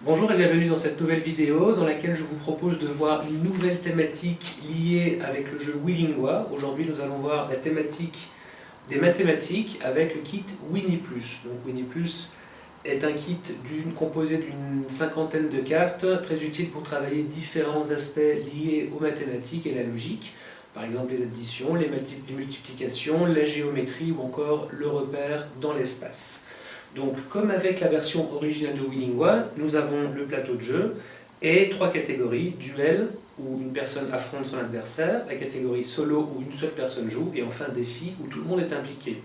Bonjour et bienvenue dans cette nouvelle vidéo dans laquelle je vous propose de voir une nouvelle thématique liée avec le jeu Willingua. Aujourd'hui nous allons voir la thématique des mathématiques avec le kit Winnie+. Donc Winnie+ est un kit composé d'une cinquantaine de cartes, très utile pour travailler différents aspects liés aux mathématiques et la logique. Par exemple les additions, les multiplications, la géométrie ou encore le repère dans l'espace. Donc, comme avec la version originale de Willingua, nous avons le plateau de jeu et trois catégories: duel, où une personne affronte son adversaire, la catégorie solo, où une seule personne joue, et enfin défi, où tout le monde est impliqué.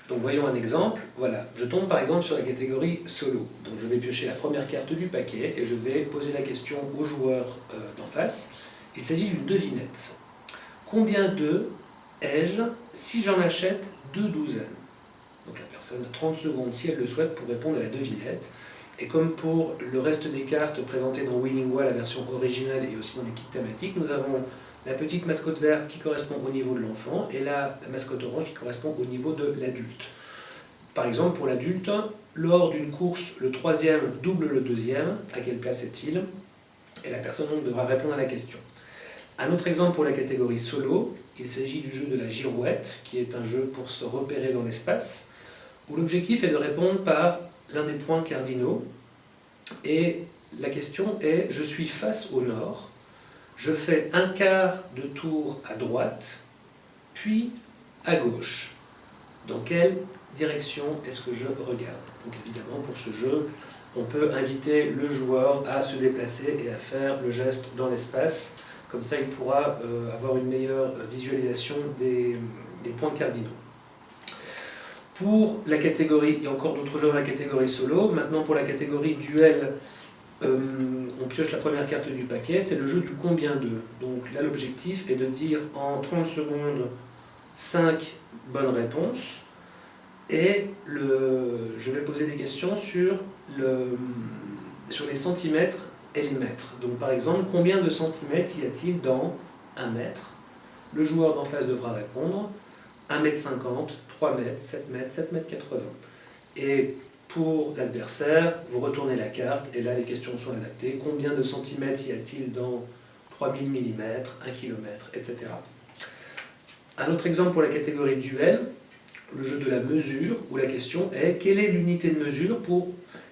Donc voyons un exemple. Voilà, je tombe par exemple sur la catégorie solo. Donc je vais piocher la première carte du paquet et je vais poser la question au joueur d'en face. Il s'agit d'une devinette. Combien d'œufs ai-je si j'en achète 2 douzaines? Donc la personne a 30 secondes, si elle le souhaite, pour répondre à la devinette. Et comme pour le reste des cartes présentées dans Willingua, la version originale et aussi dans les kits thématiques, nous avons la petite mascotte verte qui correspond au niveau de l'enfant et la mascotte orange qui correspond au niveau de l'adulte. Par exemple, pour l'adulte, lors d'une course, le troisième double le deuxième. À quelle place est-il? Et la personne donc devra répondre à la question. Un autre exemple pour la catégorie solo, il s'agit du jeu de la girouette, qui est un jeu pour se repérer dans l'espace, où l'objectif est de répondre par l'un des points cardinaux. Et la question est: je suis face au nord, je fais un quart de tour à droite, puis à gauche. Dans quelle direction est-ce que je regarde? Donc évidemment, pour ce jeu, on peut inviter le joueur à se déplacer et à faire le geste dans l'espace. Comme ça, il pourra avoir une meilleure visualisation des points cardinaux. Pour la catégorie, il y a encore d'autres jeux dans la catégorie solo. Maintenant, pour la catégorie duel, on pioche la première carte du paquet, c'est le jeu du combien d'œufs. Donc là, l'objectif est de dire en 30 secondes 5 bonnes réponses. Et je vais poser des questions sur les centimètres et les mètres. Donc par exemple, combien de centimètres y a-t-il dans 1 mètre? Le joueur d'en face devra répondre 1,50 m, 3 mètres, 7 mètres, 7 mètres 80. Et pour l'adversaire, vous retournez la carte et là les questions sont adaptées. Combien de centimètres y a-t-il dans 3000 mm, 1 km, etc. Un autre exemple pour la catégorie duel, le jeu de la mesure, où la question est: quelle est l'unité de mesure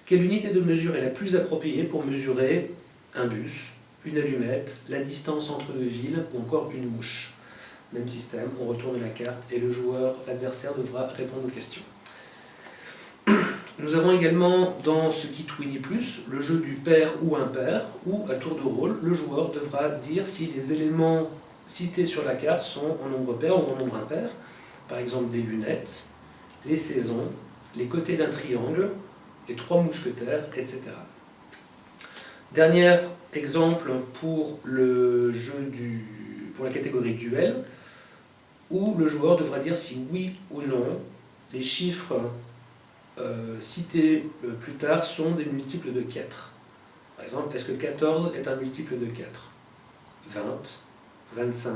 quelle unité de mesure est la plus appropriée pour mesurer un bus, une allumette, la distance entre deux villes ou encore une mouche? Même système, on retourne la carte et le joueur, l'adversaire, devra répondre aux questions. Nous avons également dans ce kit Winnie+, le jeu du pair ou impair, où à tour de rôle, le joueur devra dire si les éléments cités sur la carte sont en nombre pair ou en nombre impair. Par exemple des lunettes, les saisons, les côtés d'un triangle, les 3 mousquetaires, etc. Dernier exemple pour pour la catégorie duel, où le joueur devra dire si oui ou non les chiffres cités plus tard sont des multiples de 4. Par exemple, est-ce que 14 est un multiple de 4? 20, 25,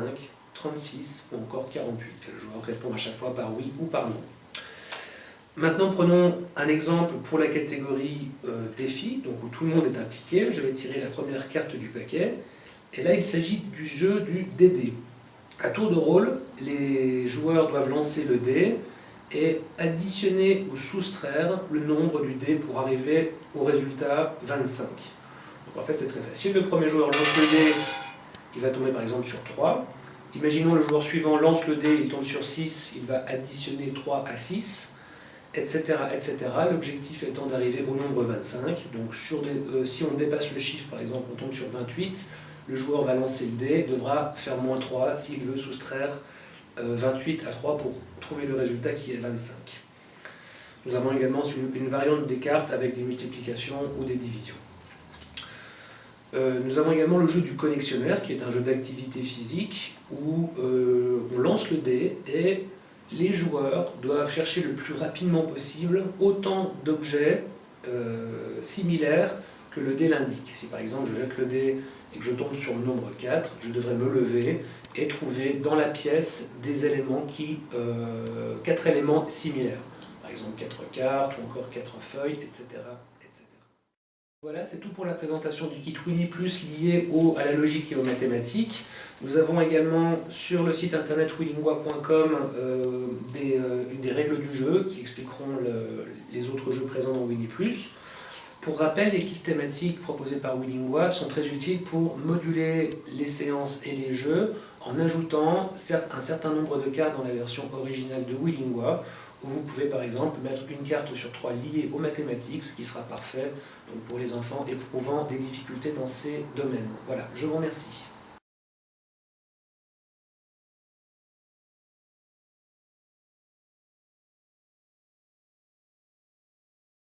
36 ou encore 48. Le joueur répond à chaque fois par oui ou par non. Maintenant, prenons un exemple pour la catégorie défi, donc où tout le monde est impliqué. Je vais tirer la première carte du paquet. Et là, il s'agit du jeu du dé. À tour de rôle, les joueurs doivent lancer le dé et additionner ou soustraire le nombre du dé pour arriver au résultat 25. Donc en fait, c'est très facile. Le premier joueur lance le dé, il va tomber par exemple sur 3. Imaginons le joueur suivant lance le dé, il tombe sur 6, il va additionner 3 à 6, etc. etc. L'objectif étant d'arriver au nombre 25. Donc si on dépasse le chiffre, par exemple, on tombe sur 28, le joueur va lancer le dé, devra faire -3 s'il veut soustraire 28 à 3 pour trouver le résultat qui est 25. Nous avons également une variante des cartes avec des multiplications ou des divisions. Nous avons également le jeu du collectionneur, qui est un jeu d'activité physique où on lance le dé et les joueurs doivent chercher le plus rapidement possible autant d'objets similaires que le dé l'indique. Si par exemple je jette le dé et que je tombe sur le nombre 4, je devrais me lever et trouver dans la pièce des éléments 4 éléments similaires. Par exemple 4 cartes ou encore 4 feuilles, etc. etc. Voilà, c'est tout pour la présentation du kit Winnie Plus lié à la logique et aux mathématiques. Nous avons également sur le site internet willingua.com des règles du jeu qui expliqueront les autres jeux présents dans Winnie Plus. Pour rappel, les kits thématiques proposés par Willingua sont très utiles pour moduler les séances et les jeux en ajoutant un certain nombre de cartes dans la version originale de Willingua, où vous pouvez par exemple mettre une carte sur 3 liée aux mathématiques, ce qui sera parfait pour les enfants éprouvant des difficultés dans ces domaines. Voilà, je vous remercie.